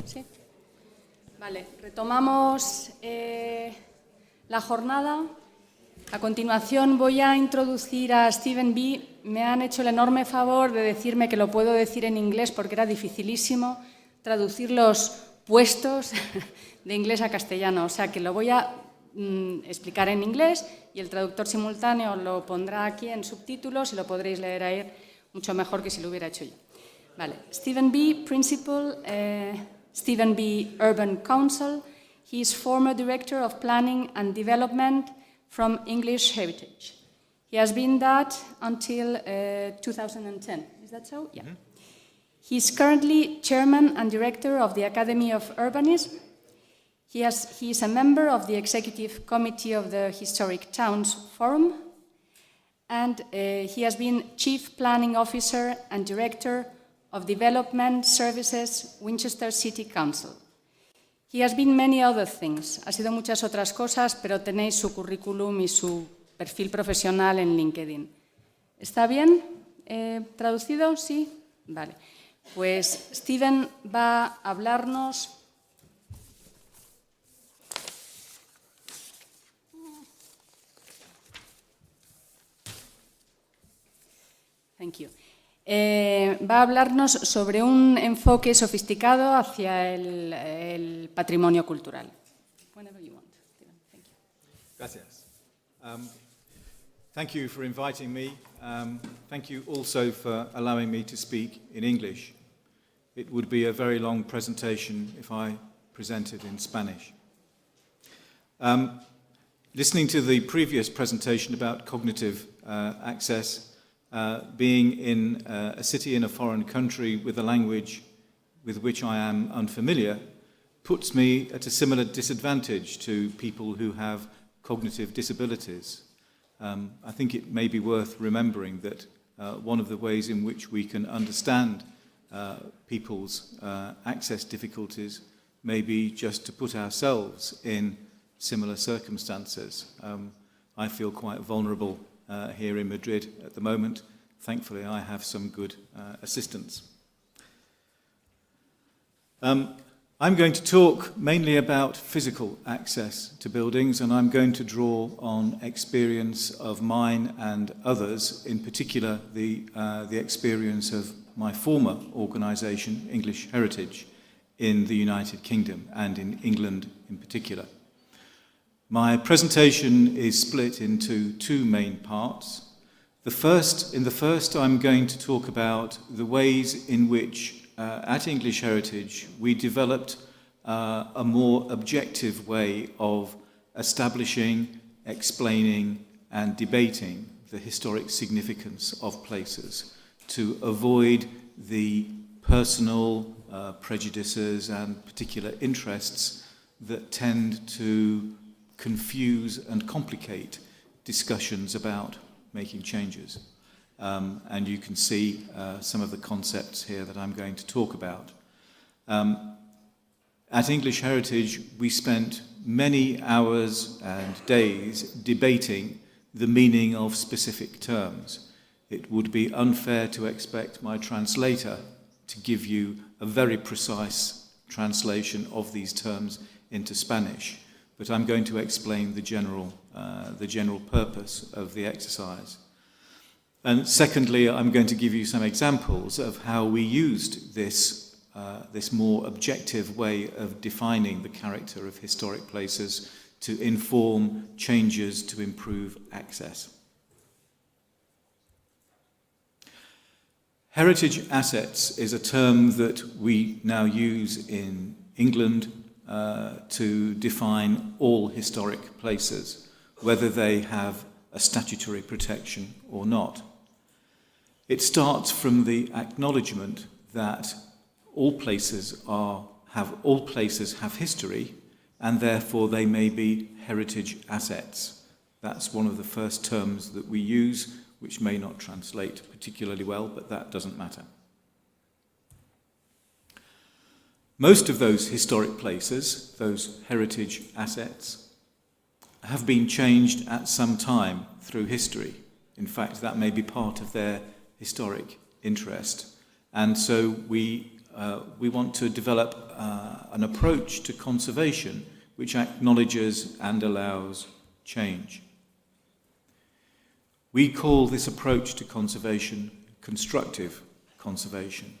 Sí. Vale, retomamos la jornada. A continuación voy a introducir a Stephen B. Me han hecho el enorme favor de decirme que lo puedo decir en inglés porque era dificilísimo traducir los puestos de inglés a castellano. O sea que lo voy a explicar en inglés y el traductor simultáneo lo pondrá aquí en subtítulos y lo podréis leer ahí mucho mejor que si lo hubiera hecho yo. Vale. Stephen B., Principal, Stephen B. Urban Counsel. He is former Director of Planning and Development from English Heritage. He has been that until 2010. Is that so? Yeah. Mm-hmm. He is currently Chairman and Director of the Academy of Urbanism. He is a member of the Executive Committee of the Historic Towns Forum, and he has been Chief Planning Officer and Director of Development Services, Winchester City Council. He has been many other things. Ha sido muchas otras cosas, pero tenéis su currículum y su perfil profesional en LinkedIn. ¿Está bien traducido? ¿Sí? Vale. Pues Stephen va a hablarnos va a hablarnos sobre un enfoque sofisticado hacia el patrimonio cultural. Whenever you want. Thank you. Gracias. Thank you for inviting me. Thank you also for allowing me to speak in English. It would be a very long presentation if I presented in Spanish. Listening to the previous presentation about cognitive access, being in a city in a foreign country with a language with which I am unfamiliar puts me at a similar disadvantage to people who have cognitive disabilities. I think it may be worth remembering that one of the ways in which we can understand people's access difficulties may be just to put ourselves in similar circumstances. I feel quite vulnerable here in Madrid at the moment. Thankfully, I have some good assistance. I'm going to talk mainly about physical access to buildings, and I'm going to draw on experience of mine and others, in particular the experience of my former organisation, English Heritage, in the United Kingdom and in England in particular. My presentation is split into two main parts. In the first, I'm going to talk about the ways in which, at English Heritage, we developed a more objective way of establishing, explaining, and debating the historic significance of places to avoid the personal prejudices and particular interests that tend to confuse and complicate discussions about making changes. And you can see some of the concepts here that I'm going to talk about. At English Heritage, we spent many hours and days debating the meaning of specific terms. It would be unfair to expect my translator to give you a very precise translation of these terms into Spanish, but I'm going to explain the general purpose of the exercise. And secondly, I'm going to give you some examples of how we used this more objective way of defining the character of historic places to inform changes to improve access. Heritage assets is a term that we now use in England to define all historic places, whether they have a statutory protection or not. It starts from the acknowledgement that all places have history, and therefore they may be heritage assets. That's one of the first terms that we use, which may not translate particularly well, but that doesn't matter. Most of those historic places, those heritage assets, have been changed at some time through history. In fact, that may be part of their historic interest. And so we we want to develop an approach to conservation which acknowledges and allows change. We call this approach to conservation constructive conservation.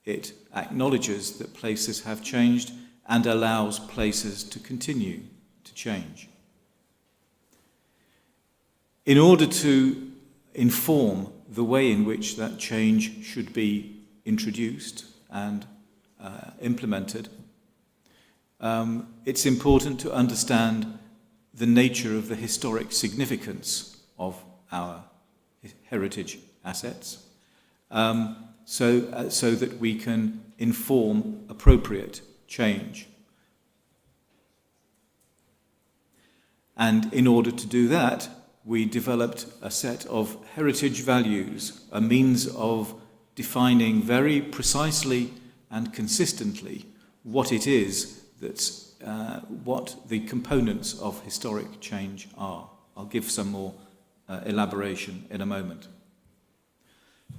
It acknowledges that places have changed and allows places to continue to change. In order to inform the way in which that change should be introduced and implemented, it's important to understand the nature of the historic significance of our heritage assets, so that we can inform appropriate change. And in order to do that, we developed a set of heritage values, a means of defining very precisely and consistently what it is that's what the components of historic change are. I'll give some more elaboration in a moment.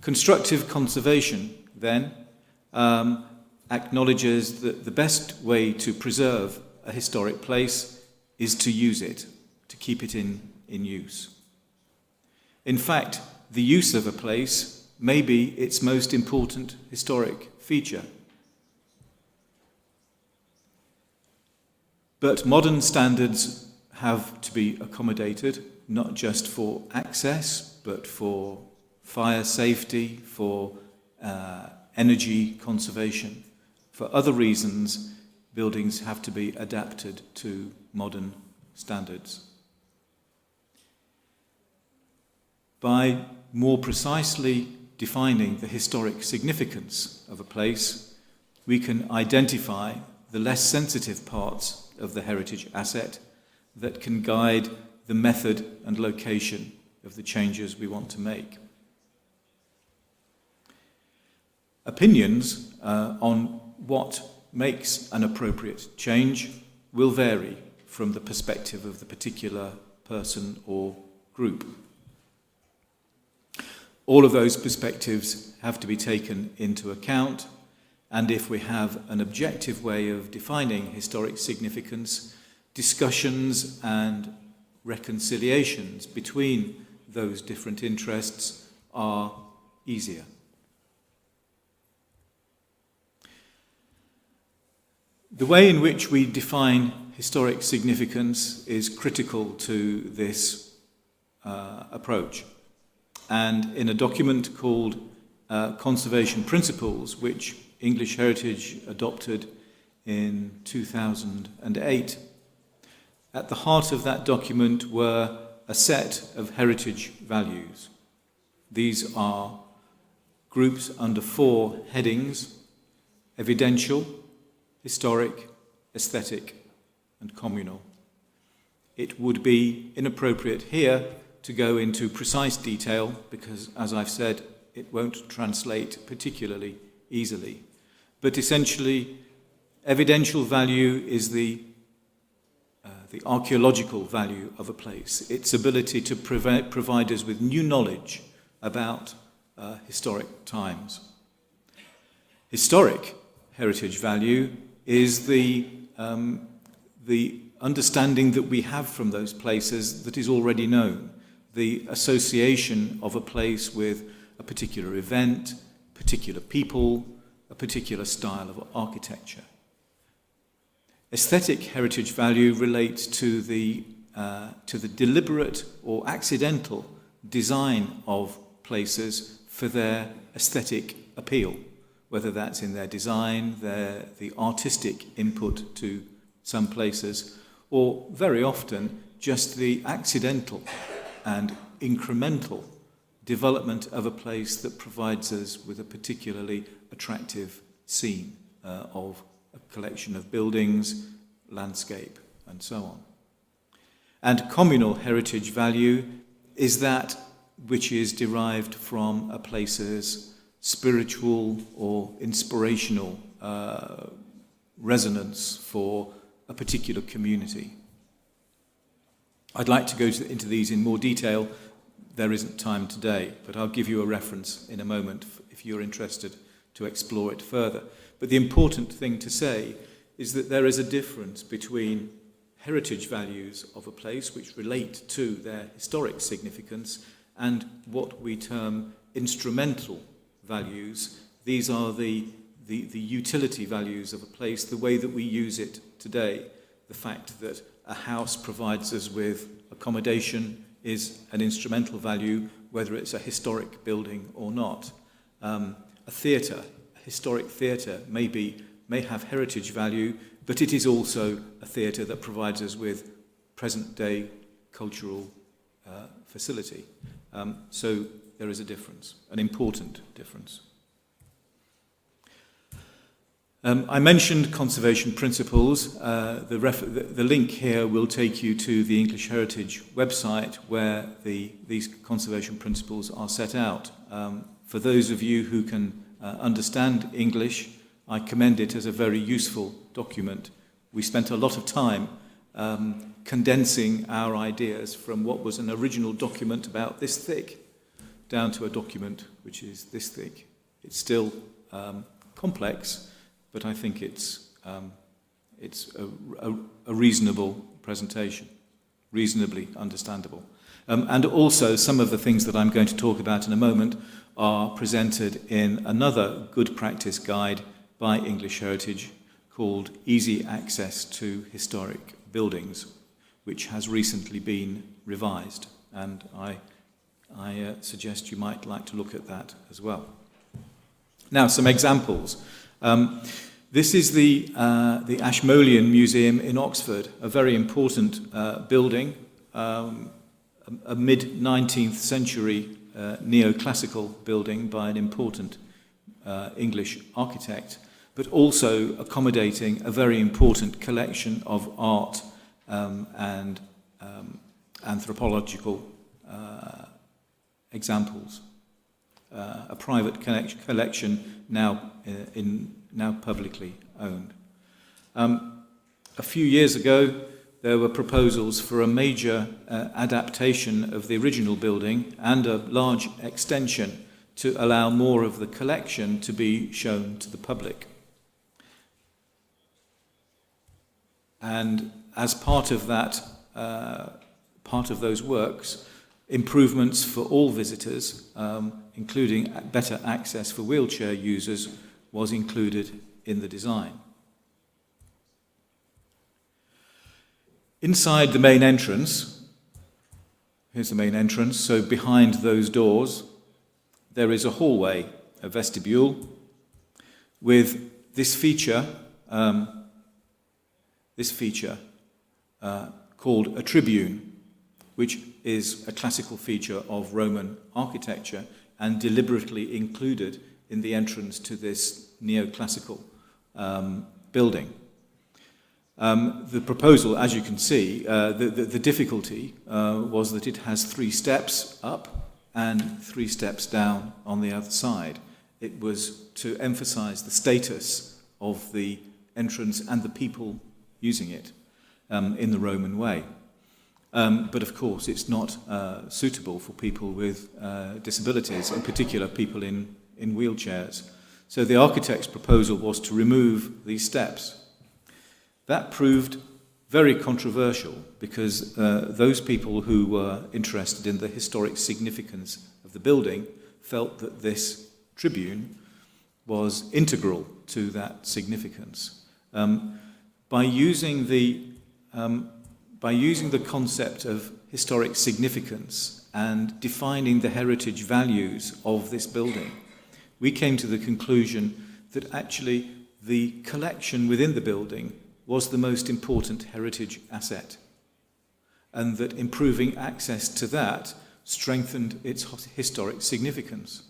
Constructive conservation, then, acknowledges that the best way to preserve a historic place is to use it, to keep it in use. In fact, the use of a place may be its most important historic feature. But modern standards have to be accommodated, not just for access, but for fire safety, for energy conservation. For other reasons, buildings have to be adapted to modern standards. By more precisely defining the historic significance of a place, we can identify the less sensitive parts of the heritage asset that can guide the method and location of the changes we want to make. Opinions on what makes an appropriate change will vary from the perspective of the particular person or group. All of those perspectives have to be taken into account, and if we have an objective way of defining historic significance, discussions and reconciliations between those different interests are easier. The way in which we define historic significance is critical to this approach. And in a document called Conservation Principles, which English Heritage adopted in 2008, at the heart of that document were a set of heritage values. These are grouped under 4 headings: evidential, historic, aesthetic, and communal. It would be inappropriate here to go into precise detail because, as I've said, it won't translate particularly easily. But essentially, evidential value is the archaeological value of a place, its ability to provide us with new knowledge about historic times. Historic heritage value is the understanding that we have from those places that is already known, the association of a place with a particular event, particular people, a particular style of architecture. Aesthetic heritage value relates to the deliberate or accidental design of places for their aesthetic appeal, whether that's in their design, the artistic input to some places, or very often just the accidental and incremental development of a place that provides us with a particularly attractive scene of a collection of buildings, landscape, and so on. And communal heritage value is that which is derived from a place's spiritual or inspirational resonance for a particular community. I'd like to go into these in more detail. There isn't time today, but I'll give you a reference in a moment if you're interested to explore it further. But the important thing to say is that there is a difference between heritage values of a place, which relate to their historic significance, and what we term instrumental values. These are the utility values of a place, the way that we use it today. The fact that a house provides us with accommodation is an instrumental value, whether it's a historic building or not. A theatre, a historic theatre, may have heritage value, but it is also a theatre that provides us with present-day cultural facility. So there is a difference, an important difference. I mentioned conservation principles. The link here will take you to the English Heritage website where these conservation principles are set out. For those of you who can understand English, I commend it as a very useful document. We spent a lot of time condensing our ideas from what was an original document about this thick down to a document which is this thick. It's still complex, but I think it's a reasonable presentation, reasonably understandable. And also some of the things that I'm going to talk about in a moment are presented in another good practice guide by English Heritage called Easy Access to Historic Buildings, which has recently been revised. And I suggest you might like to look at that as well. Now, some examples. This is the Ashmolean Museum in Oxford, a very important building, a mid-19th century neoclassical building by an important English architect, but also accommodating a very important collection of art and anthropological examples. A private collection now publicly owned. A few years ago, there were proposals for a major adaptation of the original building and a large extension to allow more of the collection to be shown to the public. And as part of that, part of those works, improvements for all visitors, including better access for wheelchair users, was included in the design. Inside the main entrance, here's the main entrance, so behind those doors, there is a hallway, a vestibule, with this feature called a tribune, which is a classical feature of Roman architecture and deliberately included in the entrance to this neoclassical building. The proposal, as you can see, the difficulty was that it has 3 steps up and 3 steps down on the other side. It was to emphasize the status of the entrance and the people using it in the Roman way. But of course, it's not suitable for people with disabilities, in particular people in wheelchairs. So the architect's proposal was to remove these steps. That proved very controversial because those people who were interested in the historic significance of the building felt that this tribune was integral to that significance. By using the concept of historic significance and defining the heritage values of this building, we came to the conclusion that actually the collection within the building was the most important heritage asset, and that improving access to that strengthened its historic significance.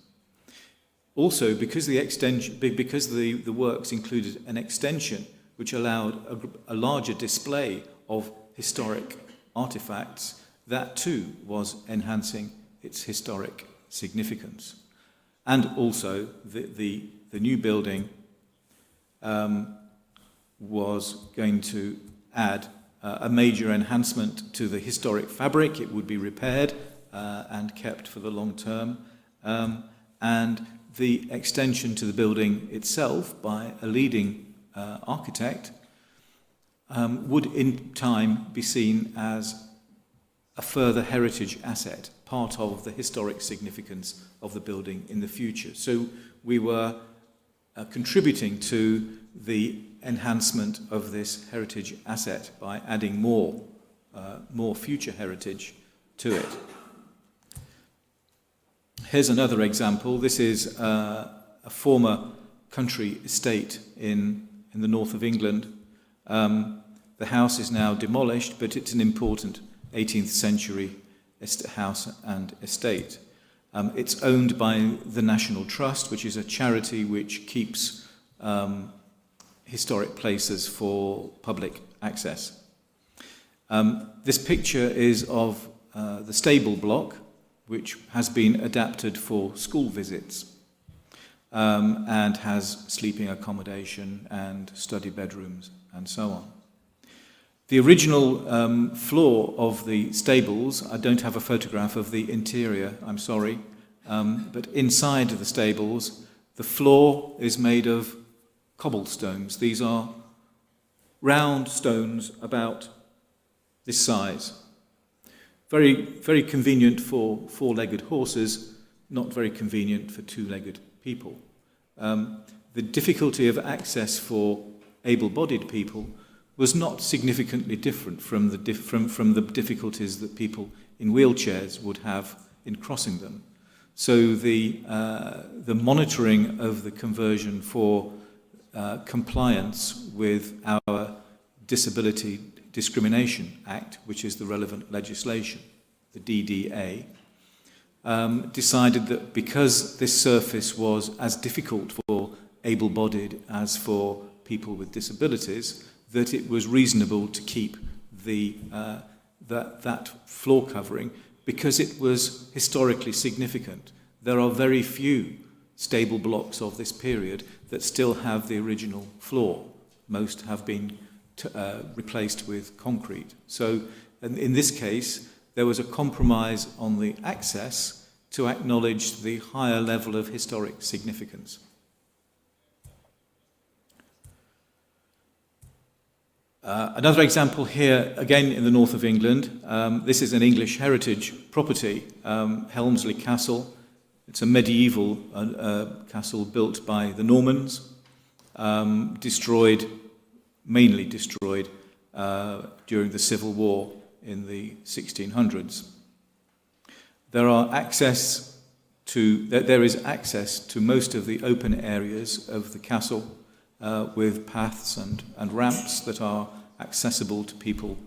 Also, because the works included an extension which allowed a larger display of historic artifacts, that too was enhancing its historic significance. And also, the new building was going to add a major enhancement to the historic fabric. It would be repaired and kept for the long term. And the extension to the building itself by a leading architect would in time be seen as a further heritage asset, part of the historic significance of the building in the future. So we were contributing to the enhancement of this heritage asset by adding more future heritage to it. Here's another example. This is a former country estate in the north of England. The house is now demolished, but it's an important 18th century house and estate. It's owned by the National Trust, which is a charity which keeps historic places for public access. This picture is of the stable block, which has been adapted for school visits and has sleeping accommodation and study bedrooms and so on. The original floor of the stables, I don't have a photograph of the interior, I'm sorry, but inside the stables, the floor is made of cobblestones. These are round stones about this size. Very, very convenient for four-legged horses, not very convenient for two-legged people. The difficulty of access for able-bodied people was not significantly different from the difficulties that people in wheelchairs would have in crossing them. So the monitoring of the conversion for compliance with our Disability Discrimination Act, which is the relevant legislation, the DDA, decided that because this surface was as difficult for able-bodied as for people with disabilities, that it was reasonable to keep that floor covering because it was historically significant. There are very few stable blocks of this period that still have the original floor. Most have been replaced with concrete. So in this case, there was a compromise on the access to acknowledge the higher level of historic significance. Another example here, again in the north of England. This is an English heritage property, Helmsley Castle. It's a medieval castle built by the Normans, mainly destroyed during the Civil War in the 1600s. There is access to most of the open areas of the castle with paths and ramps that are accessible to people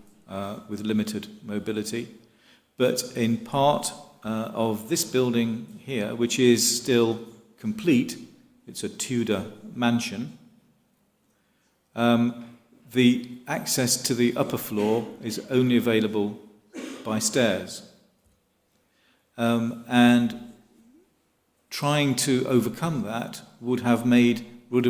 with limited mobility. But in part of this building here, which is still complete, it's a Tudor mansion, the access to the upper floor is only available by stairs. And trying to overcome that would have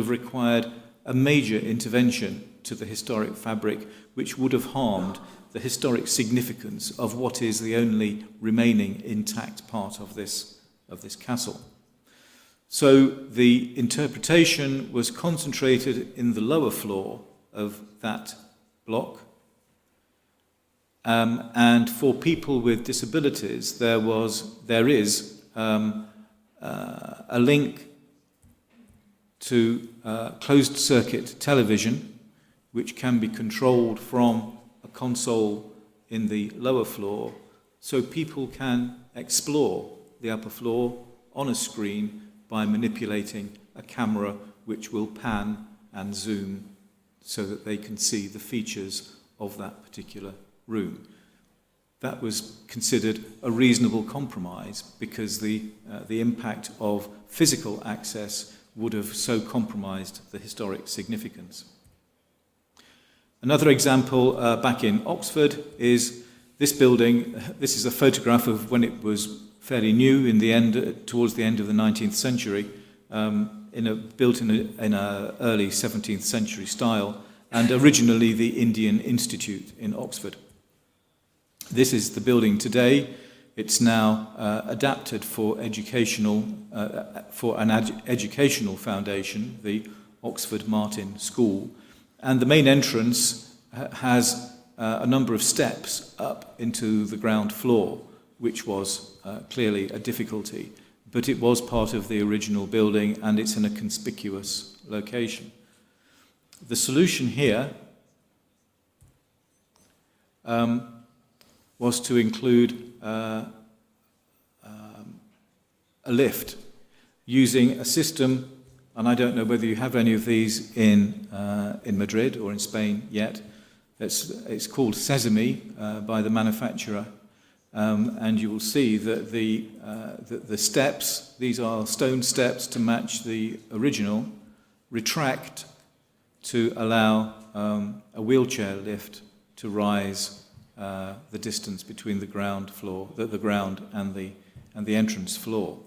required a major intervention to the historic fabric, which would have harmed the historic significance of what is the only remaining intact part of this castle. So the interpretation was concentrated in the lower floor of that block, and for people with disabilities, there is a link to closed circuit television, which can be controlled from a console in the lower floor, so people can explore the upper floor on a screen by manipulating a camera which will pan and zoom so that they can see the features of that particular room. That was considered a reasonable compromise because the impact of physical access would have so compromised the historic significance. Another example back in Oxford is this building. This is a photograph of when it was fairly new towards the end of the 19th century, built in an early 17th century style, and originally the Indian Institute in Oxford. This is the building today, It's now adapted for educational, for an educational foundation, the Oxford Martin School. And the main entrance has a number of steps up into the ground floor, which was clearly a difficulty. But it was part of the original building, and it's in a conspicuous location. The solution here was to include a lift using a system, and I don't know whether you have any of these in Madrid or in Spain yet. It's called Sesame by the manufacturer. And you will see that the steps, these are stone steps to match the original, retract to allow a wheelchair lift to rise the distance between the ground floor, the ground and the entrance floor.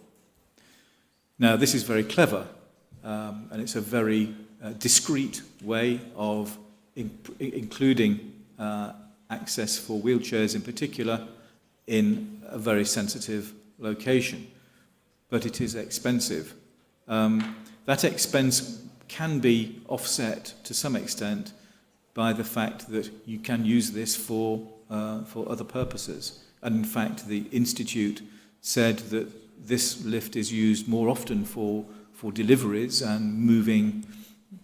Now, this is very clever, and it's a very discreet way of including access for wheelchairs in particular in a very sensitive location, but it is expensive. That expense can be offset to some extent by the fact that you can use this for other purposes. And in fact, the Institute said that this lift is used more often for deliveries and moving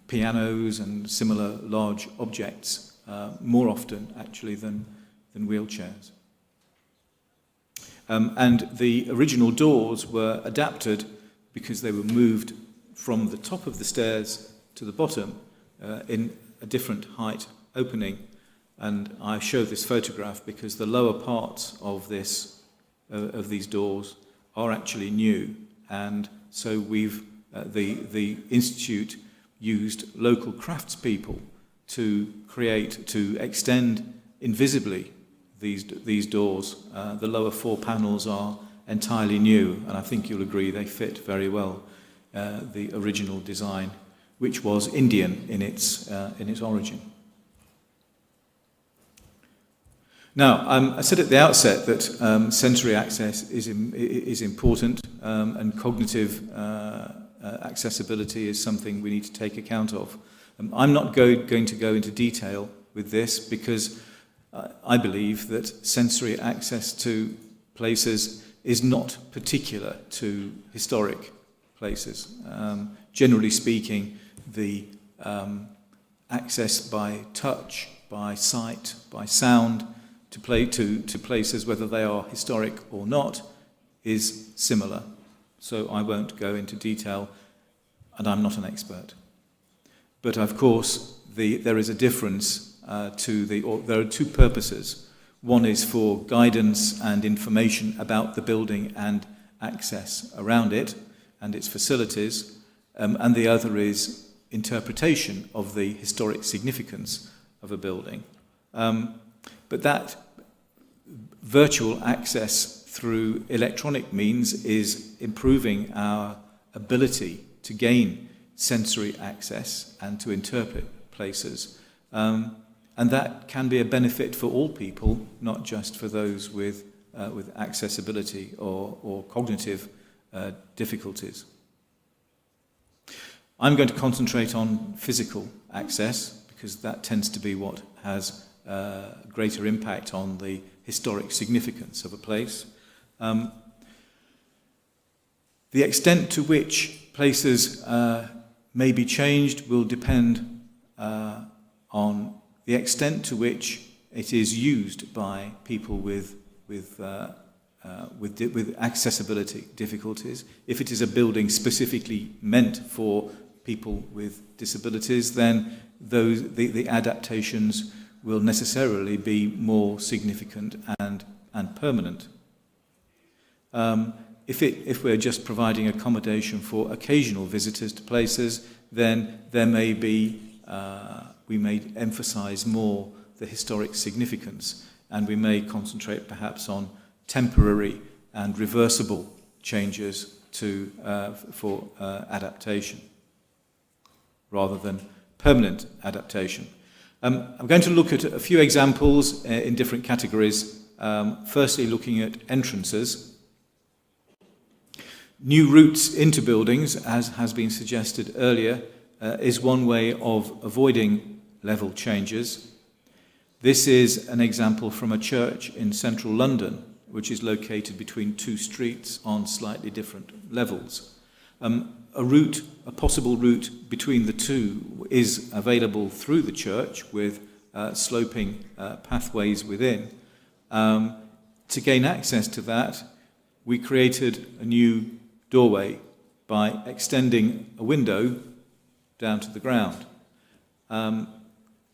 pianos and similar large objects, more often actually than wheelchairs. And the original doors were adapted because they were moved from the top of the stairs to the bottom in a different height opening. And I show this photograph because the lower parts of these doors are actually new. And so the Institute used local craftspeople to extend invisibly these doors. The lower four panels are entirely new, and I think you'll agree they fit very well the original design, which was Indian in its origin. Now, I said at the outset that sensory access is important, and cognitive accessibility is something we need to take account of. I'm not going to go into detail with this because I believe that sensory access to places is not particular to historic places. Generally speaking, the access by touch, by sight, by sound to places, whether they are historic or not, is similar. So I won't go into detail, and I'm not an expert. But of course, there is a difference. There are two purposes. One is for guidance and information about the building and access around it and its facilities, and the other is interpretation of the historic significance of a building. But that virtual access through electronic means is improving our ability to gain sensory access and to interpret places. And that can be a benefit for all people, not just for those with accessibility or cognitive difficulties. I'm going to concentrate on physical access because that tends to be what has greater impact on the historic significance of a place. The extent to which places may be changed will depend on the extent to which it is used by people with accessibility difficulties. If it is a building specifically meant for people with disabilities, then the adaptations will necessarily be more significant and permanent. If we're just providing accommodation for occasional visitors to places, then there may be we may emphasize more the historic significance, and we may concentrate perhaps on temporary and reversible changes for adaptation rather than permanent adaptation. I'm going to look at a few examples in different categories firstly looking at entrances. New routes into buildings, as has been suggested earlier, is one way of avoiding level changes. This is an example from a church in central London, which is located between two streets on slightly different levels. A possible route between the two is available through the church with sloping pathways within. To gain access to that, we created a new doorway by extending a window down to the ground.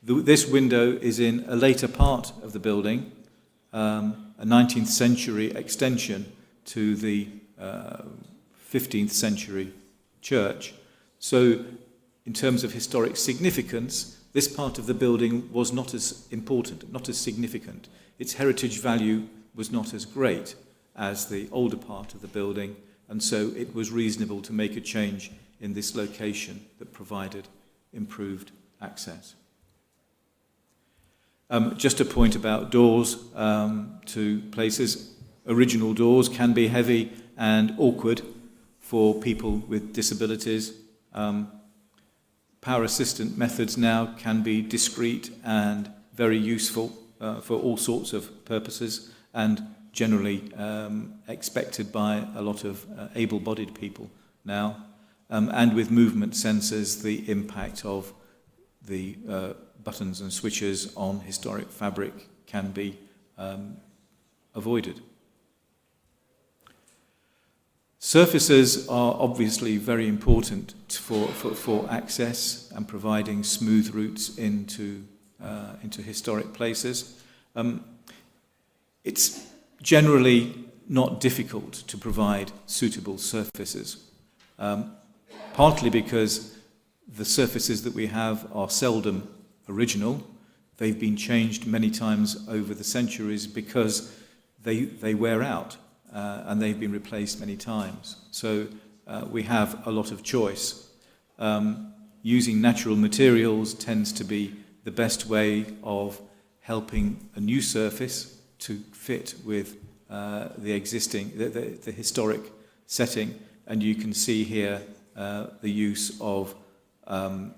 This window is in a later part of the building, a 19th century extension to the 15th century church. So in terms of historic significance, this part of the building was not as important, not as significant. Its heritage value was not as great as the older part of the building, and so it was reasonable to make a change in this location that provided improved access. Just a point about doors to places. Original doors can be heavy and awkward for people with disabilities. Power assistant methods now can be discreet and very useful for all sorts of purposes, and generally expected by a lot of able-bodied people now. And with movement sensors, the impact of the buttons and switches on historic fabric can be avoided. Surfaces are obviously very important for access and providing smooth routes into historic places. It's generally not difficult to provide suitable surfaces, partly because the surfaces that we have are seldom original. They've been changed many times over the centuries because they wear out and they've been replaced many times. So we have a lot of choice. Using natural materials tends to be the best way of helping a new surface to fit with the existing, the historic setting. And you can see here the use of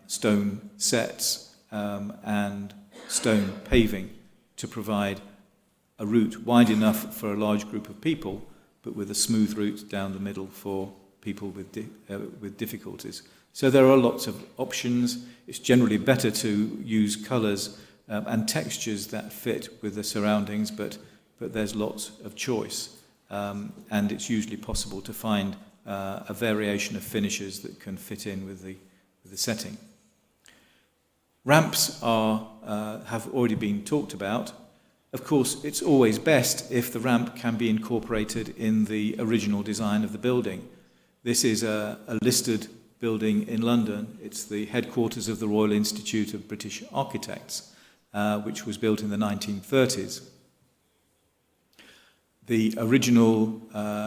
stone sets and stone paving to provide a route wide enough for a large group of people, but with a smooth route down the middle for people with difficulties. So there are lots of options. It's generally better to use colours and textures that fit with the surroundings, but there's lots of choice. And it's usually possible to find a variation of finishes that can fit in with the setting. Ramps have already been talked about. Of course, it's always best if the ramp can be incorporated in the original design of the building. This is a listed building in London. It's the headquarters of the Royal Institute of British Architects, which was built in the 1930s. The original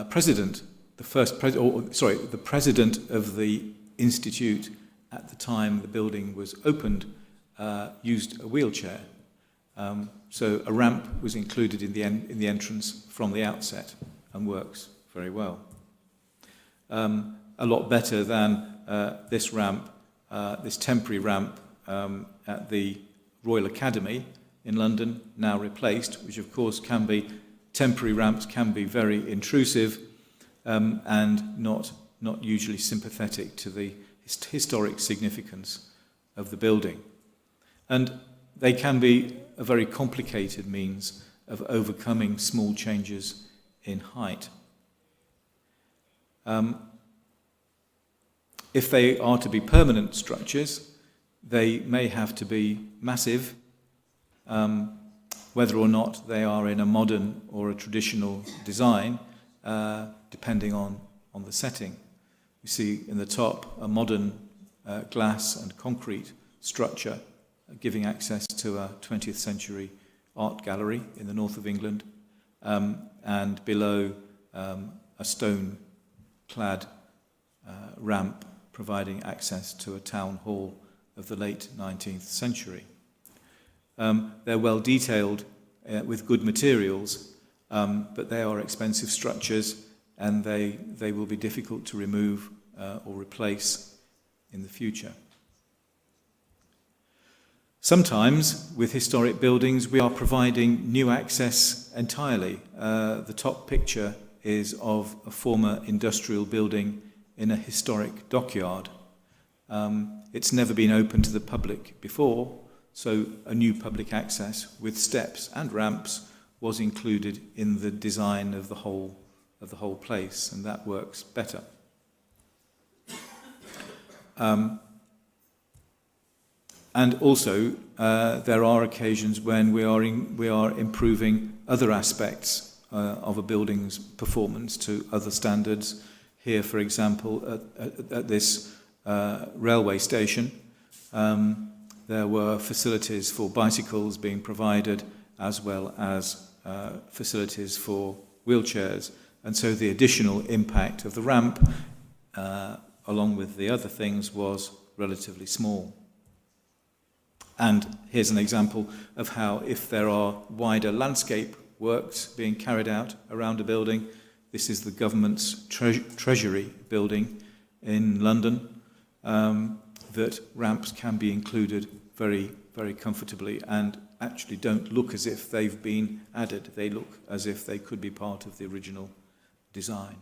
president, the president of the institute at the time the building was opened, used a wheelchair. So a ramp was included in the entrance from the outset and works very well. A lot better than this ramp, this temporary ramp at the Royal Academy in London, now replaced, which of course temporary ramps can be very intrusive and not usually sympathetic to the historic significance of the building. And they can be a very complicated means of overcoming small changes in height. If they are to be permanent structures, they may have to be massive, whether or not they are in a modern or a traditional design, depending on the setting. You see in the top a modern glass and concrete structure giving access to a 20th century art gallery in the north of England, and below a stone-clad ramp providing access to a town hall of the late 19th century. They're well detailed with good materials, but they are expensive structures, and they will be difficult to remove or replace in the future. Sometimes, with historic buildings, we are providing new access entirely. The top picture is of a former industrial building in a historic dockyard. It's never been open to the public before, so a new public access with steps and ramps was included in the design of the whole place, and that works better. And also, there are occasions when we are improving other aspects of a building's performance to other standards. Here, for example, at this railway station, there were facilities for bicycles being provided, as well as facilities for wheelchairs. And so the additional impact of the ramp, along with the other things, was relatively small. And here's an example of how, if there are wider landscape works being carried out around a building, this is the government's Treasury building in London, that ramps can be included very, very comfortably and actually don't look as if they've been added. They look as if they could be part of the original design.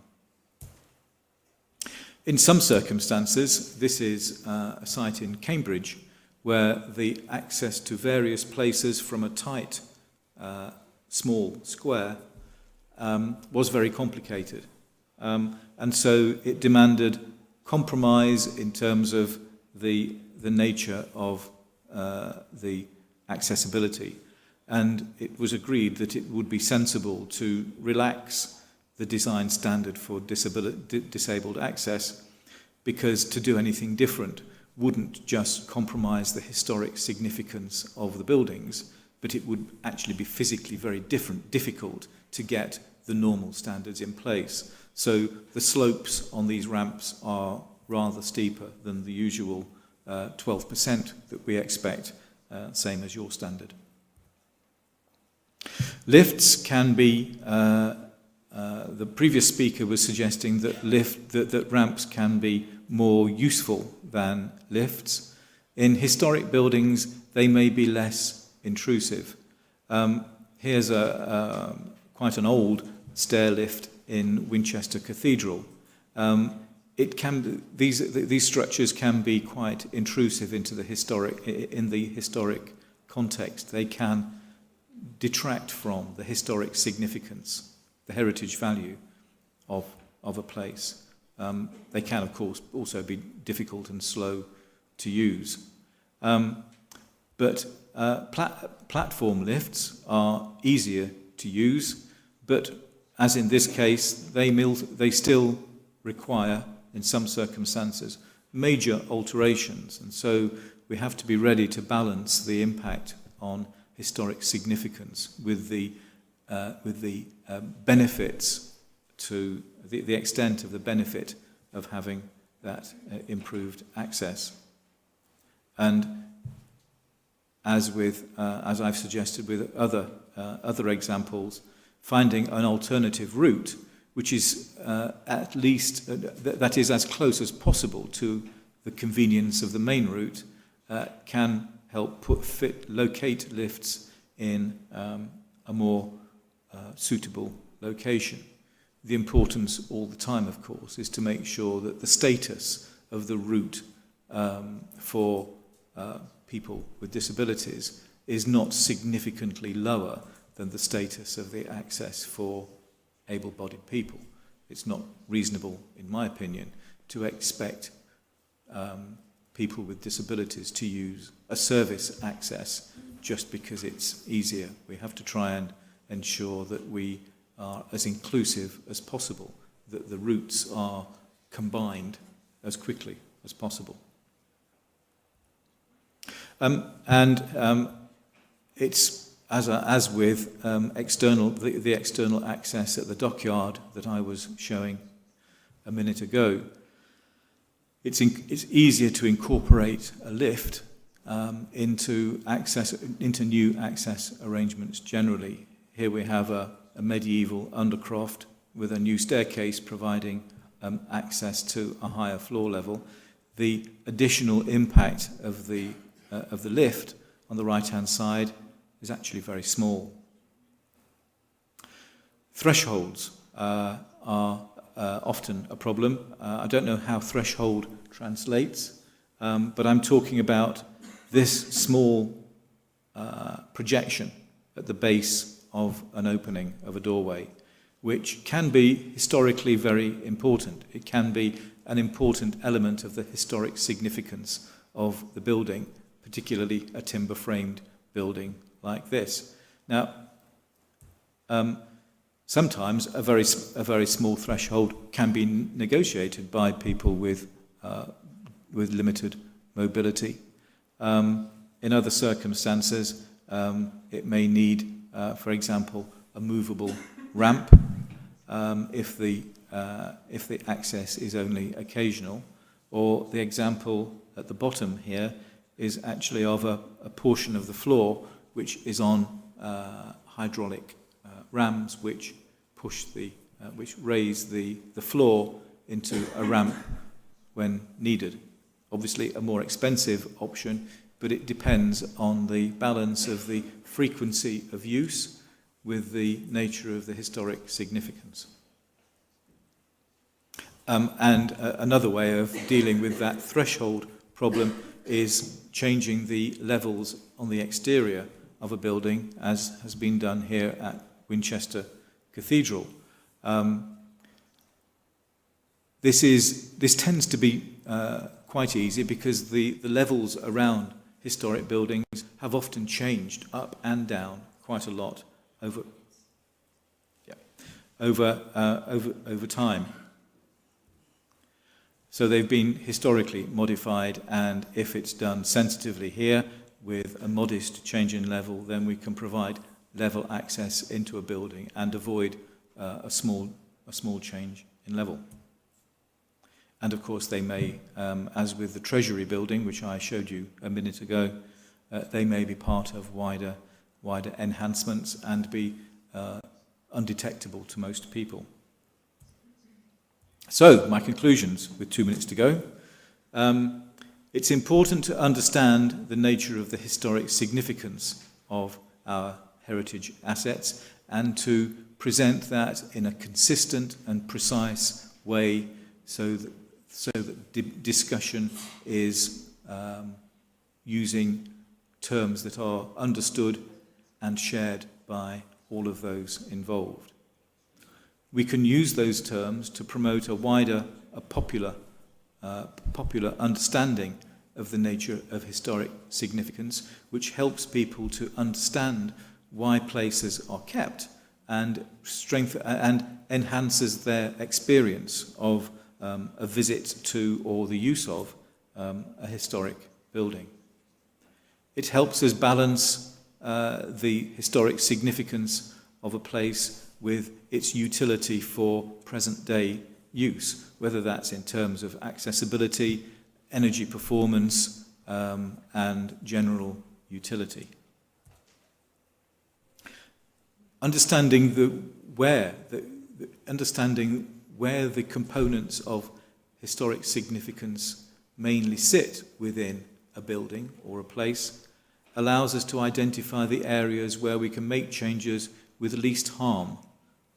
In some circumstances, this is a site in Cambridge where the access to various places from a tight, small square was very complicated. And so it demanded compromise in terms of the nature of the accessibility. And it was agreed that it would be sensible to relax the design standard for disabled access, because to do anything different wouldn't just compromise the historic significance of the buildings, but it would actually be physically very difficult to get the normal standards in place. So the slopes on these ramps are rather steeper than the usual 12% that we expect, same as your standard. Lifts can be, the previous speaker was suggesting that ramps can be more useful than lifts. In historic buildings, they may be less intrusive. Here's quite an old stair lift in Winchester Cathedral. These structures can be quite intrusive in the historic context. They can detract from the historic significance, the heritage value of a place. They can, of course, also be difficult and slow to use. But platform lifts are easier to use, but as in this case, they still require, in some circumstances, major alterations. And so we have to be ready to balance the impact on historic significance with the benefits to the extent of the benefit of having that improved access. And as I've suggested with other examples, finding an alternative route, which is at least that is as close as possible to the convenience of the main route, can help locate lifts in a more suitable location. The importance all the time, of course, is to make sure that the status of the route for people with disabilities is not significantly lower than the status of the access for able-bodied people. It's not reasonable, in my opinion, to expect people with disabilities to use a service access just because it's easier. We have to try and ensure that we are as inclusive as possible, that the routes are combined as quickly as possible. It's as with the external access at the dockyard that I was showing a minute ago. It's easier to incorporate a lift into new access arrangements generally. Here we have a a medieval undercroft with a new staircase providing access to a higher floor level, the additional impact of the lift on the right-hand side is actually very small. Thresholds are often a problem. I don't know how threshold translates, but I'm talking about this small projection at the base of an opening of a doorway, which can be historically very important. It can be an important element of the historic significance of the building, particularly a timber-framed building like this. Now, sometimes a very small threshold can be negotiated by people with limited mobility. In other circumstances, it may need, for example, a movable ramp if the access is only occasional, or the example at the bottom here is actually of a portion of the floor which is on hydraulic rams which raise the floor into a ramp when needed. Obviously a more expensive option, but it depends on the balance of the frequency of use with the nature of the historic significance. And another way of dealing with that threshold problem is changing the levels on the exterior of a building, as has been done here at Winchester Cathedral. This tends to be quite easy because the levels around historic buildings have often changed up and down quite a lot over time. So they've been historically modified, and if it's done sensitively here with a modest change in level, then we can provide level access into a building and avoid a small change in level. And of course they may, as with the Treasury building, which I showed you a minute ago, they may be part of wider enhancements and be undetectable to most people. So, my conclusions, with 2 minutes to go. It's important to understand the nature of the historic significance of our heritage assets and to present that in a consistent and precise way so that discussion is using terms that are understood and shared by all of those involved. We can use those terms to promote a popular understanding of the nature of historic significance, which helps people to understand why places are kept and enhances their experience of a visit to or the use of a historic building. It helps us balance the historic significance of a place with its utility for present-day use, whether that's in terms of accessibility, energy performance, and general utility. Understanding where the components of historic significance mainly sit within a building or a place allows us to identify the areas where we can make changes with least harm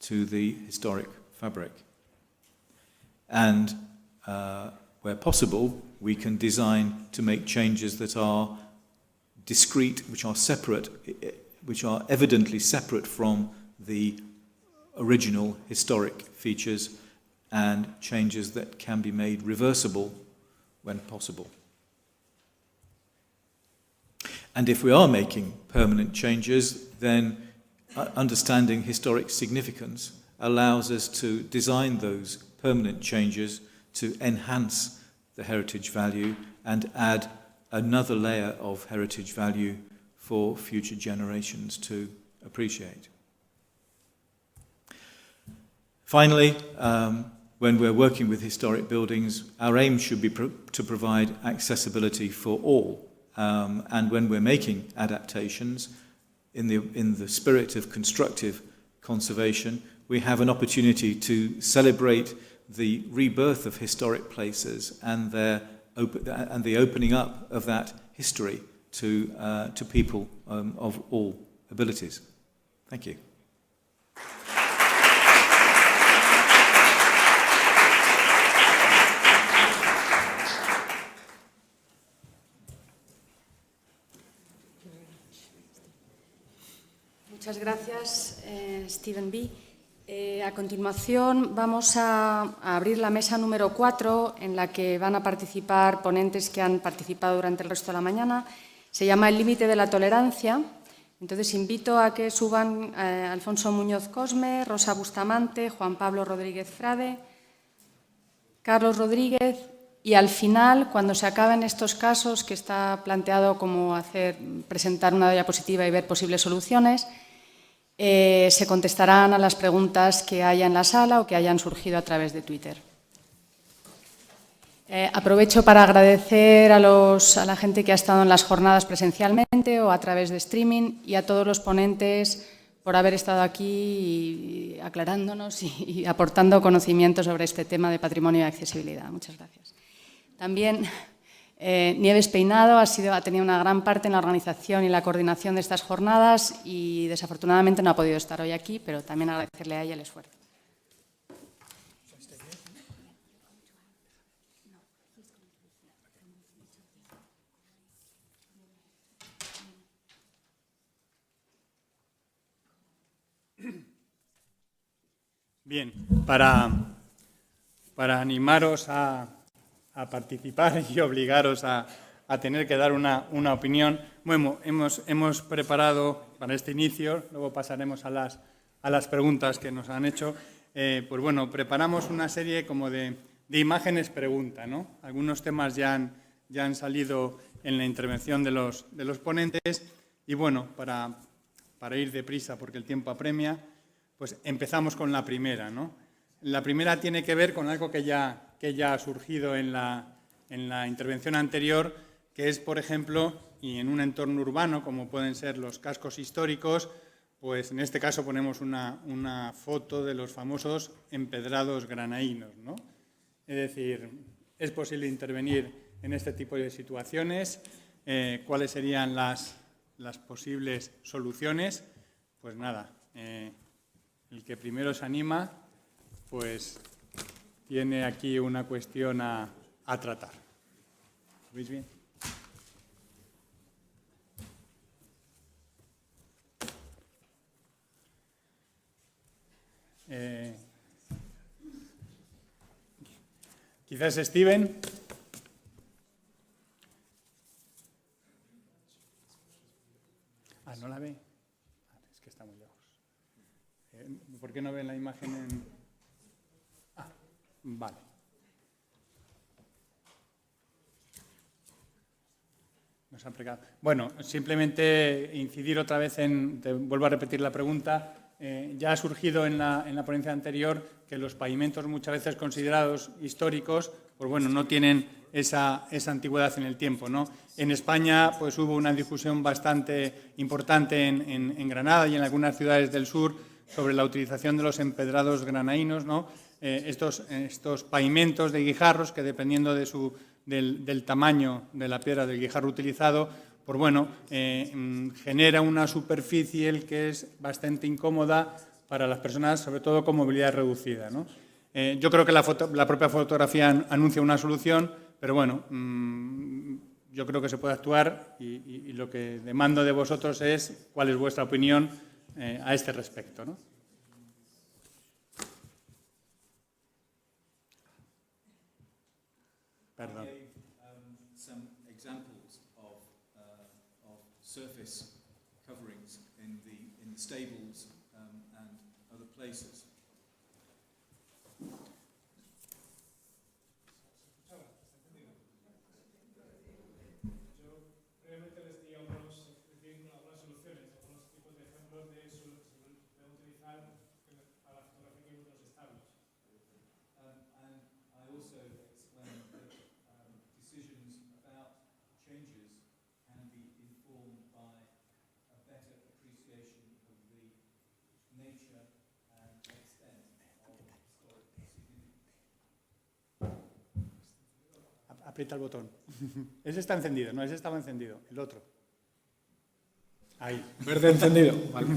to the historic fabric. And where possible, we can design to make changes that are discrete, which are separate, which are evidently separate from the original historic features, and changes that can be made reversible when possible. And if we are making permanent changes, then understanding historic significance allows us to design those permanent changes to enhance the heritage value and add another layer of heritage value for future generations to appreciate. Finally, when we're working with historic buildings, our aim should be to provide accessibility for all. And when we're making adaptations, in the spirit of constructive conservation. We have an opportunity to celebrate the rebirth of historic places and the opening up of that history to people of all abilities. Thank you. Muchas gracias, Stephen B. A continuación vamos a abrir la mesa número 4, en la que van a participar ponentes que han participado durante el resto de la mañana. Se llama el límite de la tolerancia. Entonces invito a que suban Alfonso Muñoz Cosme, Rosa Bustamante, Juan Pablo Rodríguez Frade, Carlos Rodríguez, y al final, cuando se acaben estos casos, que está planteado como presentar una diapositiva y ver posibles soluciones, se contestarán a las preguntas que haya en la sala o que hayan surgido a través de Twitter. Aprovecho para agradecer a la gente que ha estado en las jornadas presencialmente o a través de streaming, y a todos los ponentes por haber estado aquí aclarándonos y aportando conocimiento sobre este tema de patrimonio y accesibilidad. Muchas gracias. También Nieves Peinado ha tenido una gran parte en la organización y la coordinación de estas jornadas y desafortunadamente no ha podido estar hoy aquí, pero también agradecerle a ella el esfuerzo. Bien, para animaros a participar y obligaros a tener que dar una opinión, bueno, hemos preparado para este inicio, luego pasaremos a las preguntas que nos han hecho, pues bueno, preparamos una serie como de imágenes pregunta, ¿no? Algunos temas ya han salido en la intervención de los ponentes, y bueno, para ir deprisa porque el tiempo apremia, pues empezamos con la primera, ¿no? La primera tiene que ver con algo que ya ha surgido en la intervención anterior, que es, por ejemplo, y en un entorno urbano, como pueden ser los cascos históricos, pues en este caso ponemos una foto de los famosos empedrados granaínos, ¿no? Es decir, es posible intervenir en este tipo de situaciones. ¿Cuáles serían las posibles soluciones? Pues nada, el que primero se anima, pues tiene aquí una cuestión a tratar. ¿Lo veis bien? Quizás Steven. ¿No la ve? Es que está muy lejos. ¿Por qué no ven la imagen en...? Vale. Nos han pregado. Bueno, simplemente incidir otra vez vuelvo a repetir la pregunta. Ya ha surgido en la ponencia anterior que los pavimentos muchas veces considerados históricos, pues bueno, no tienen esa antigüedad en el tiempo, ¿no? En España, pues hubo una discusión bastante importante en Granada y en algunas ciudades del sur sobre la utilización de los empedrados granaínos, ¿no? Estos pavimentos de guijarros que, dependiendo del tamaño de la piedra del guijarro utilizado, pues bueno, genera una superficie que es bastante incómoda para las personas, sobre todo con movilidad reducida, ¿no? Yo creo que la propia fotografía anuncia una solución, pero bueno, yo creo que se puede actuar y lo que demando de vosotros es cuál es vuestra opinión a este respecto, ¿no? Perdón. Some examples of surface coverings in the stables and other places. Nature Aprieta el botón. Ese está encendido, no, ese estaba encendido, el otro. Ahí. Verde encendido. Vale.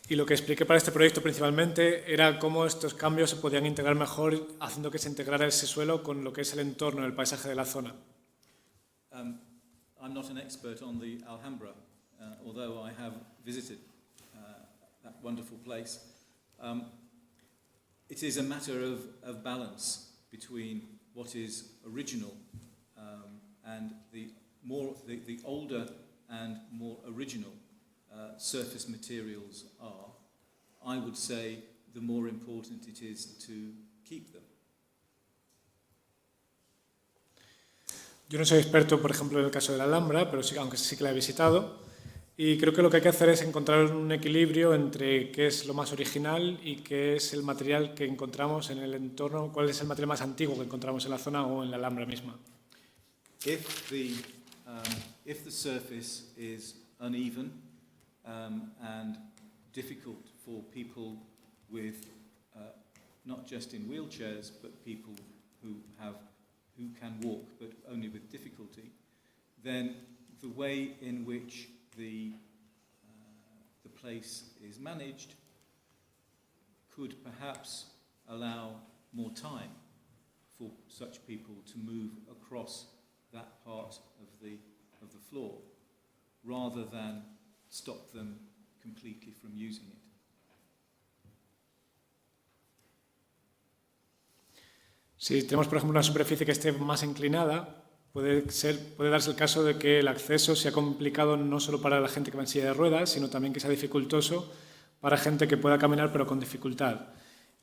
Y lo que expliqué para este proyecto principalmente era cómo estos cambios se podían integrar mejor, haciendo que se integrara ese suelo con lo que es el entorno, el paisaje de la zona. I'm not an expert on the Alhambra, although I have visited that wonderful place. It is a matter of balance between what is original and the older and more original surface materials are. I would say the more important it is to keep them. Yo no soy experto, por ejemplo, en el caso de la Alhambra, pero sí, aunque sí que la he visitado. Y creo que lo que hay que hacer es encontrar un equilibrio entre qué es lo más original y qué es el material que encontramos en el entorno, cuál es el material más antiguo que encontramos en la zona o en la Alhambra misma. If the surface is uneven and difficult for people with not just in wheelchairs but people who can walk but only with difficulty, then the way in which the place is managed could perhaps allow more time for such people to move across that part of the floor rather than stop them completely from using it. Si tenemos, por ejemplo, una superficie que esté más inclinada, puede darse el caso de que el acceso sea complicado no solo para la gente que va en silla de ruedas, sino también que sea dificultoso para gente que pueda caminar pero con dificultad.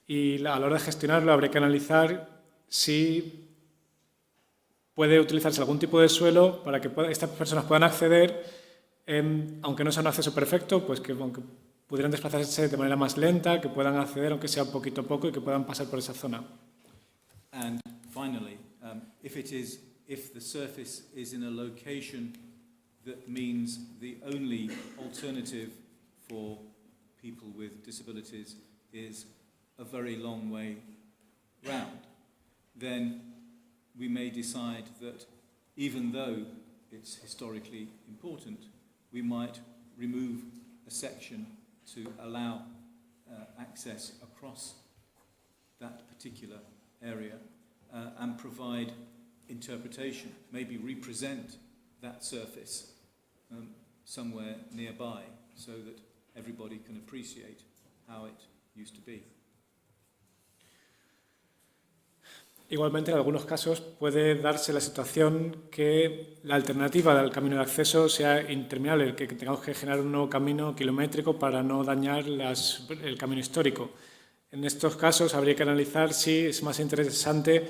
Y a la hora de gestionarlo habría que analizar si puede utilizarse algún tipo de suelo para que estas personas puedan acceder, aunque no sea un acceso perfecto, pues que aunque pudieran desplazarse de manera más lenta, que puedan acceder aunque sea poquito a poco y que puedan pasar por esa zona. And finally, if the surface is in a location that means the only alternative for people with disabilities is a very long way round, then we may decide that even though it's historically important, we might remove a section to allow access across that particular area and provide interpretation, maybe represent that surface somewhere nearby so that everybody can appreciate how it used to be. Igualmente, en algunos casos puede darse la situación que la alternativa del camino de acceso sea interminable, que tengamos que generar un nuevo camino kilométrico para no dañar el camino histórico. En estos casos habría que analizar si es más interesante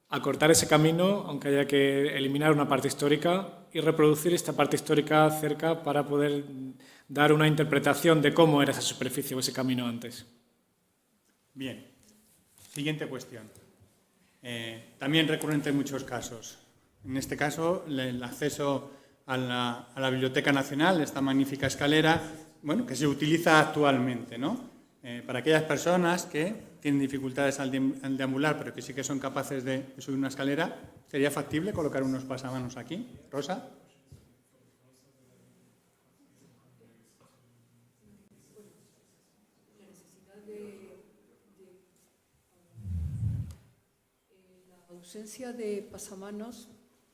acortar ese camino, aunque haya que eliminar una parte histórica, y reproducir esta parte histórica cerca para poder dar una interpretación de cómo era esa superficie o ese camino antes. Bien. Siguiente cuestión. También recurrente en muchos casos. En este caso, el acceso a la Biblioteca Nacional, esta magnífica escalera, bueno, que se utiliza actualmente, ¿no? Para aquellas personas que tienen dificultades al deambular, pero que sí que son capaces de subir una escalera, ¿sería factible colocar unos pasamanos aquí? Rosa. La ausencia de pasamanos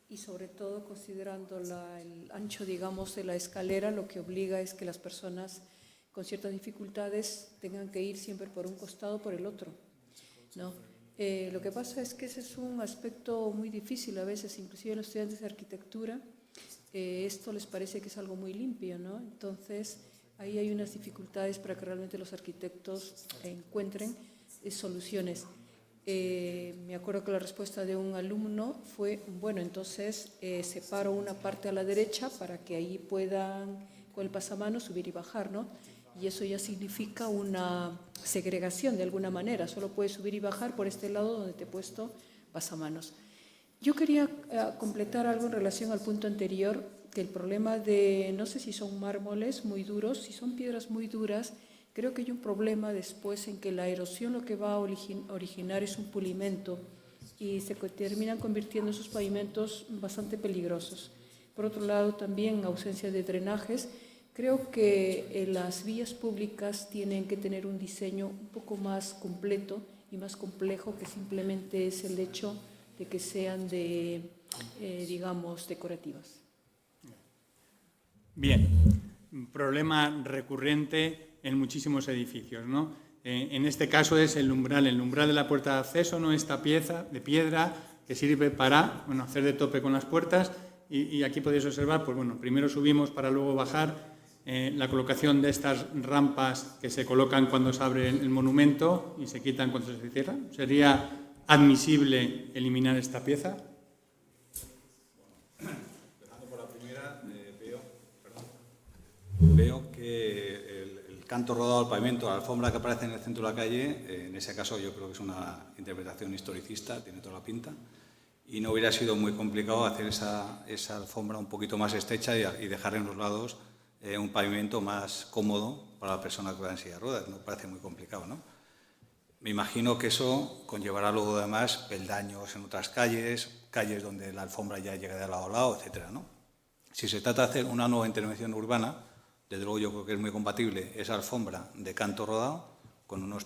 y sobre todo considerando el ancho, digamos, de la escalera, lo que obliga es que las personas con ciertas dificultades tengan que ir siempre por un costado o por el otro, ¿no? Lo que pasa es que ese es un aspecto muy difícil a veces, inclusive a los estudiantes de arquitectura, esto les parece que es algo muy limpio, ¿no? Entonces, ahí hay unas dificultades para que realmente los arquitectos encuentren soluciones. Me acuerdo que la respuesta de un alumno fue, bueno, entonces separo una parte a la derecha para que ahí puedan, con el pasamanos, subir y bajar, ¿no? Y eso ya significa una segregación de alguna manera, solo puedes subir y bajar por este lado donde te he puesto pasamanos. Yo quería completar algo en relación al punto anterior, que el problema de, no sé si son mármoles muy duros, si son piedras muy duras, creo que hay un problema después en que la erosión lo que va a originar es un pulimento y se terminan convirtiendo esos pavimentos bastante peligrosos. Por otro lado, también ausencia de drenajes. Creo que las vías públicas tienen que tener un diseño un poco más completo y más complejo que simplemente es el hecho de que sean digamos, decorativas. Bien, un problema recurrente en muchísimos edificios, ¿no? En este caso es el umbral de la puerta de acceso, ¿no? Esta pieza de piedra que sirve para hacer de tope con las puertas y aquí podéis observar, pues bueno, primero subimos para luego bajar. La colocación de estas rampas que se colocan cuando se abre el monumento y se quitan cuando se cierra. ¿Sería admisible eliminar esta pieza? Empezando por la primera, veo que el canto rodado al pavimento, la alfombra que aparece en el centro de la calle, en ese caso yo creo que es una interpretación historicista, tiene toda la pinta, y no hubiera sido muy complicado hacer esa alfombra un poquito más estrecha y dejar en los lados un pavimento más cómodo para la persona que va en silla de ruedas. No parece muy complicado, ¿no? Me imagino que eso conllevará luego además peldaños en otras calles donde la alfombra ya llega de lado a lado, etcétera, ¿no? Si se trata de hacer una nueva intervención urbana, desde luego yo creo que es muy compatible esa alfombra de canto rodado con unos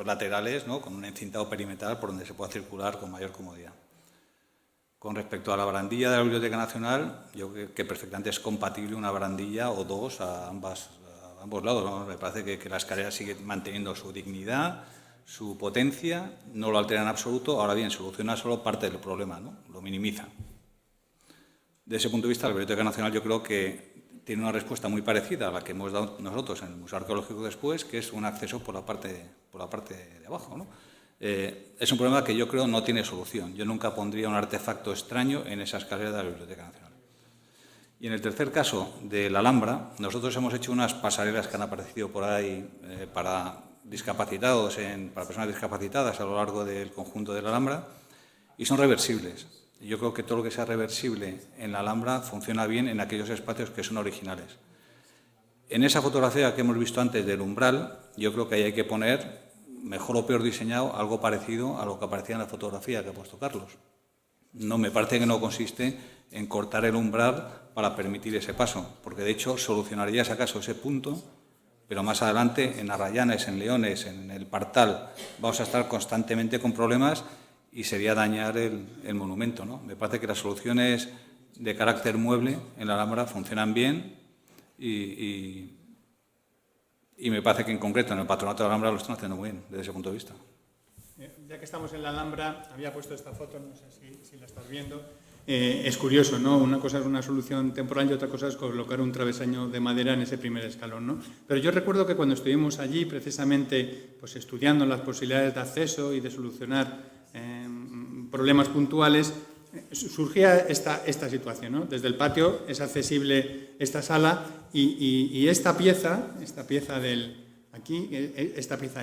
laterales, ¿no? Con un encintado perimetral por donde se pueda circular con mayor comodidad. Con respecto a la barandilla de la Biblioteca Nacional, yo creo que perfectamente es compatible una barandilla o dos a ambos lados, ¿no? Me parece que la escalera sigue manteniendo su dignidad, su potencia, no lo altera en absoluto. Ahora bien, soluciona solo parte del problema, ¿no? Lo minimiza. Desde ese punto de vista, la Biblioteca Nacional yo creo que tiene una respuesta muy parecida a la que hemos dado nosotros en el Museo Arqueológico después, que es un acceso por la parte de abajo, ¿no? Es un problema que yo creo no tiene solución. Yo nunca pondría un artefacto extraño en esa escalera de la Biblioteca Nacional. Y en el tercer caso de la Alhambra, nosotros hemos hecho unas pasarelas que han aparecido por ahí para discapacitados, para personas discapacitadas a lo largo del conjunto de la Alhambra, y son reversibles. Yo creo que todo lo que sea reversible en la Alhambra funciona bien en aquellos espacios que son originales. En esa fotografía que hemos visto antes del umbral, yo creo que ahí hay que poner, mejor o peor diseñado, algo parecido a lo que aparecía en la fotografía que ha puesto Carlos. No, me parece que no consiste en cortar el umbral para permitir ese paso, porque de hecho solucionaría, si acaso, ese punto, pero más adelante en Arrayanes, en Leones, en el Partal, vamos a estar constantemente con problemas y sería dañar el monumento, ¿no? Me parece que las soluciones de carácter mueble en la Alhambra funcionan bien y me parece que en concreto en el Patronato de la Alhambra lo están haciendo muy bien desde ese punto de vista. Ya que estamos en la Alhambra, había puesto esta foto, no sé si la estás viendo. Es curioso, ¿no? Una cosa es una solución temporal y otra cosa es colocar un travesaño de madera en ese primer escalón, ¿no? Pero yo recuerdo que cuando estuvimos allí, precisamente, pues estudiando las posibilidades de acceso y de solucionar problemas puntuales, surgía esta situación, ¿no? Desde el patio es accesible esta sala y esta pieza de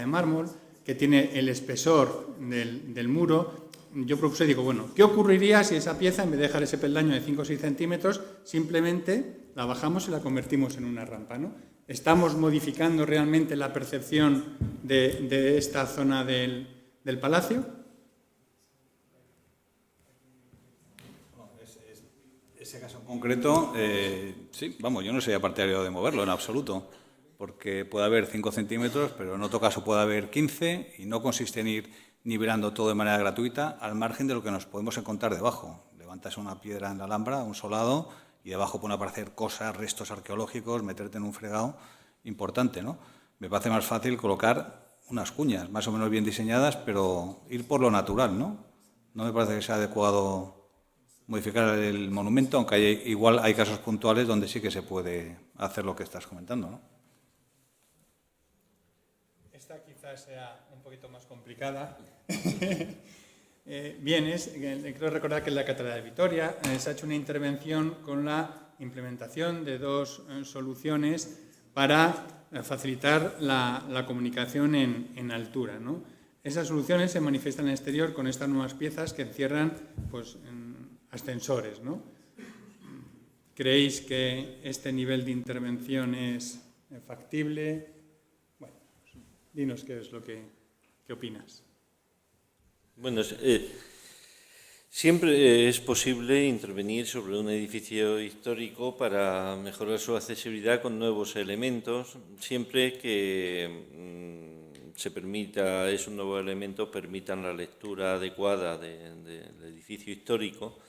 mármol, que tiene el espesor del muro, yo propuse, digo, bueno, ¿qué ocurriría si esa pieza, en vez de dejar ese peldaño de 5 o 6 centímetros, simplemente la bajamos y la convertimos en una rampa, ¿no? ¿Estamos modificando realmente la percepción de esta zona del palacio? Ese caso en concreto, sí, vamos, yo no sería partidario de moverlo en absoluto, porque puede haber 5 centímetros, pero en otro caso puede haber 15 y no consiste en ir nivelando todo de manera gratuita al margen de lo que nos podemos encontrar debajo. Levantas una piedra en la Alhambra, un solado, y debajo pueden aparecer cosas, restos arqueológicos, meterte en un fregado importante, ¿no? Me parece más fácil colocar unas cuñas más o menos bien diseñadas, pero ir por lo natural, ¿no? No me parece que sea adecuado modificar el monumento, aunque igual hay casos puntuales donde sí que se puede hacer lo que estás comentando, ¿no? Esta quizás sea un poquito más complicada. Bien, creo recordar que en la Catedral de Vitoria se ha hecho una intervención con la implementación de 2 soluciones para facilitar la comunicación en altura, ¿no? Esas soluciones se manifiestan en el exterior con estas nuevas piezas que encierran, pues, ascensores, ¿no? ¿Creéis que este nivel de intervención es factible? Bueno, dinos qué es lo que opinas. Bueno, Siempre es posible intervenir sobre un edificio histórico para mejorar su accesibilidad con nuevos elementos, siempre que se permita, esos nuevos elementos permitan la lectura adecuada del edificio histórico,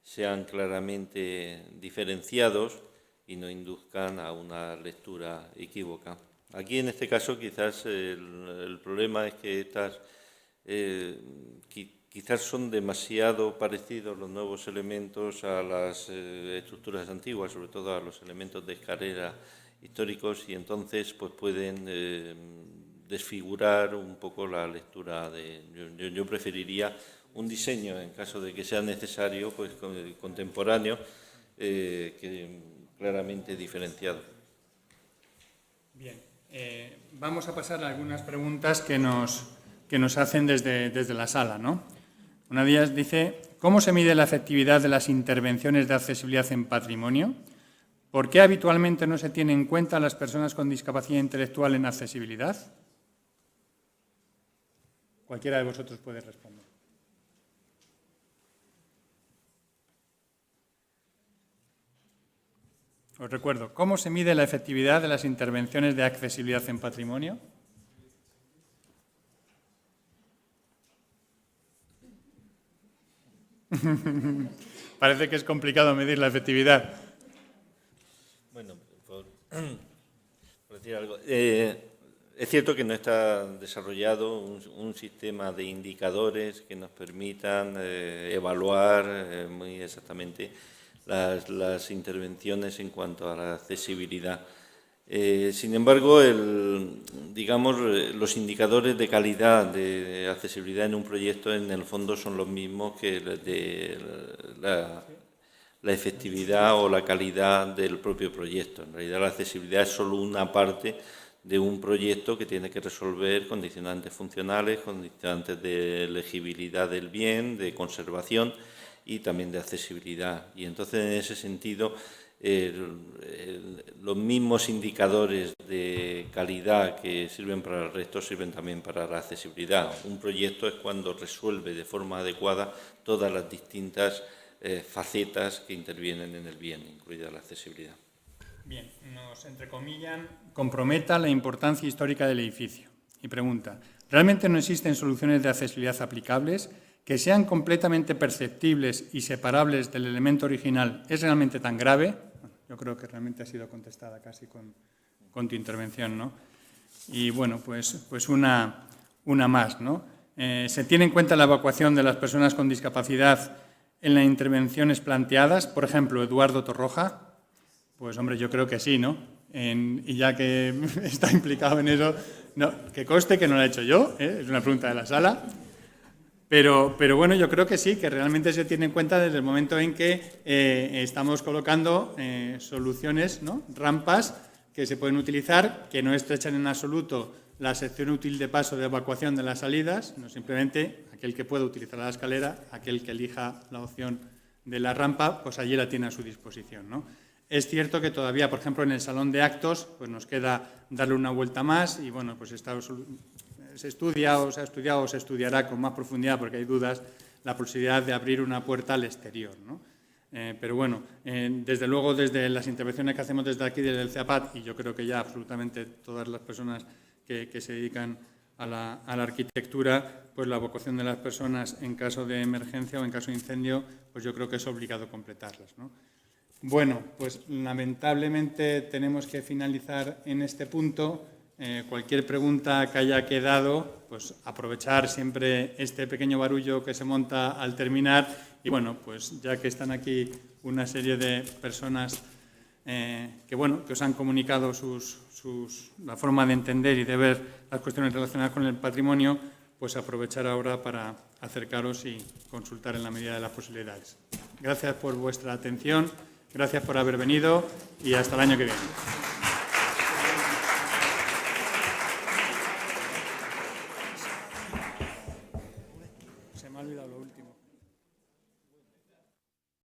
sean claramente diferenciados y no induzcan a una lectura equívoca. Aquí, en este caso, quizás el problema es que quizás son demasiado parecidos los nuevos elementos a las estructuras antiguas, sobre todo a los elementos de escalera históricos, y entonces pues pueden desfigurar un poco la lectura. Yo preferiría un diseño, en caso de que sea necesario, pues contemporáneo, claramente diferenciado. Bien, vamos a pasar a algunas preguntas que nos hacen desde la sala, ¿no? Una de ellas dice, ¿cómo se mide la efectividad de las intervenciones de accesibilidad en patrimonio? ¿Por qué habitualmente no se tiene en cuenta a las personas con discapacidad intelectual en accesibilidad? Cualquiera de vosotros puede responder. Os recuerdo, ¿cómo se mide la efectividad de las intervenciones de accesibilidad en patrimonio? Parece que es complicado medir la efectividad. Bueno, por decir algo, es cierto que no está desarrollado un sistema de indicadores que nos permitan evaluar muy exactamente las intervenciones en cuanto a la accesibilidad. Sin embargo, los indicadores de calidad de accesibilidad en un proyecto en el fondo son los mismos que de la efectividad o la calidad del propio proyecto. En realidad, la accesibilidad es solo una parte de un proyecto que tiene que resolver condicionantes funcionales, condicionantes de legibilidad del bien, de conservación y también de accesibilidad. Y entonces, en ese sentido, los mismos indicadores de calidad que sirven para el resto sirven también para la accesibilidad. Un proyecto es cuando resuelve de forma adecuada todas las distintas facetas que intervienen en el bien, incluida la accesibilidad. Bien, nos entrecomillan, comprometa la importancia histórica del edificio. Y pregunta, ¿realmente no existen soluciones de accesibilidad aplicables que sean completamente perceptibles y separables del elemento original? ¿Es realmente tan grave? Yo creo que realmente ha sido contestada casi con tu intervención, ¿no? Y bueno, pues una más, ¿no? ¿Se tiene en cuenta la evacuación de las personas con discapacidad en las intervenciones planteadas? Por ejemplo, Eduardo Torroja. Pues hombre, yo creo que sí, ¿no? Y ya que está implicado en eso, no, que conste que no lo he hecho yo, es una pregunta de la sala. Pero bueno, yo creo que sí, que realmente se tiene en cuenta desde el momento en que estamos colocando soluciones, ¿no? Rampas que se pueden utilizar, que no estrechan en absoluto la sección útil de paso de evacuación de las salidas, no simplemente aquel que pueda utilizar la escalera, aquel que elija la opción de la rampa, pues allí la tiene a su disposición, ¿no? Es cierto que todavía, por ejemplo, en el salón de actos, pues nos queda darle una vuelta más y bueno, pues se estudia o se ha estudiado o se estudiará con más profundidad, porque hay dudas, la posibilidad de abrir una puerta al exterior, ¿no? Pero bueno, desde luego, desde las intervenciones que hacemos desde aquí, desde el Ceapat, y yo creo que ya absolutamente todas las personas que se dedican a la arquitectura, pues la evacuación de las personas en caso de emergencia o en caso de incendio, pues yo creo que es obligado completarlas, ¿no? Bueno, pues lamentablemente tenemos que finalizar en este punto. Cualquier pregunta que haya quedado, pues aprovechar siempre este pequeño barullo que se monta al terminar y bueno, pues ya que están aquí una serie de personas que os han comunicado la forma de entender y de ver las cuestiones relacionadas con el patrimonio, pues aprovechar ahora para acercaros y consultar en la medida de las posibilidades. Gracias por vuestra atención, gracias por haber venido y hasta el año que viene.